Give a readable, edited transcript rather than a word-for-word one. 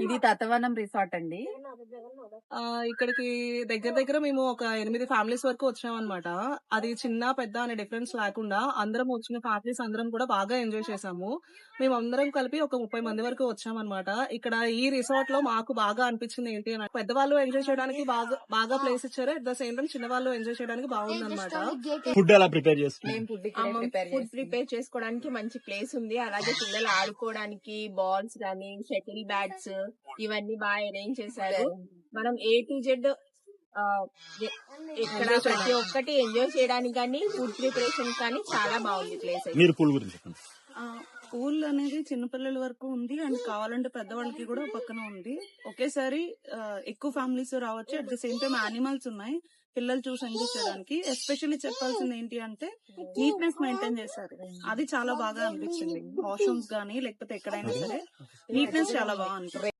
ఇది తతవనం రిసార్ట్ అండి. ఇక్కడికి దగ్గర దగ్గర మేము ఒక 8 ఫ్యామిలీస్ వరకు వచ్చామన్నమాట. అది చిన్న, పెద్ద అనే డిఫరెన్స్ లేకుండా అందరం వచ్చిన ఫ్యామిలీస్ అందరం కూడా బాగా ఎంజాయ్ చేసాము. మేమందరం కలిపి ఒక 30 మంది వరకు వచ్చామన్నమాట. ఇక్కడ ఈ రిసార్ట్‌లో మాకు బాగా అనిపించింది ఏంటి అని పెద్దవాళ్ళు ఎంజాయ్ చేయడానికి బాగా బాగా ప్లేస్ ఇచ్చారు. అట్ ద సేమ్ టైమ్ చిన్నవాళ్ళు ఎంజాయ్ చేయడానికి బాగుందన్నమాట. ఫుడ్ ఎలా ప్రిపేర్ చేసుకున్నారు? మేము ఫుడ్ ప్రిపేర్ చేసుకోవడానికి మంచి ప్లేస్ ఉంది. అలాగే పిల్లలు ఆడుకోవడానికి బాల్స్ గానీ, షటిల్ బ్యాట్స్ ఇవన్నీ బాగా అరేంజ్ చేశారు. మనం A to Z ఇక్కడ ప్రతి ఒక్కటి ఎంజాయ్ చేయడానికి కానీ ఫుడ్ ప్రిపరేషన్ కానీ చాలా బాగుంది ప్లేస్. మీరు పూల్ గురించి చెప్పండి. పూల్ అనేది చిన్నపిల్లల వరకు ఉంది అండ్ కావాలంటే పెద్దవాళ్ళకి కూడా పక్కన ఉంది. ఒకేసారి ఎక్కువ ఫ్యామిలీస్ రావచ్చు. At the same time animals ఉన్నాయి పిల్లలు చూసి ఎంజాయ్ చేయడానికి. ఎస్పెషల్లీ చెప్పాల్సింది ఏంటి అంటే నీట్నెస్ మెయింటైన్ చేశారు. అది చాలా బాగా అనిపించింది. వాష్రూమ్స్ గానీ లేకపోతే ఎక్కడైనా సరే నీట్నెస్ చాలా బాగా అనిపించింది.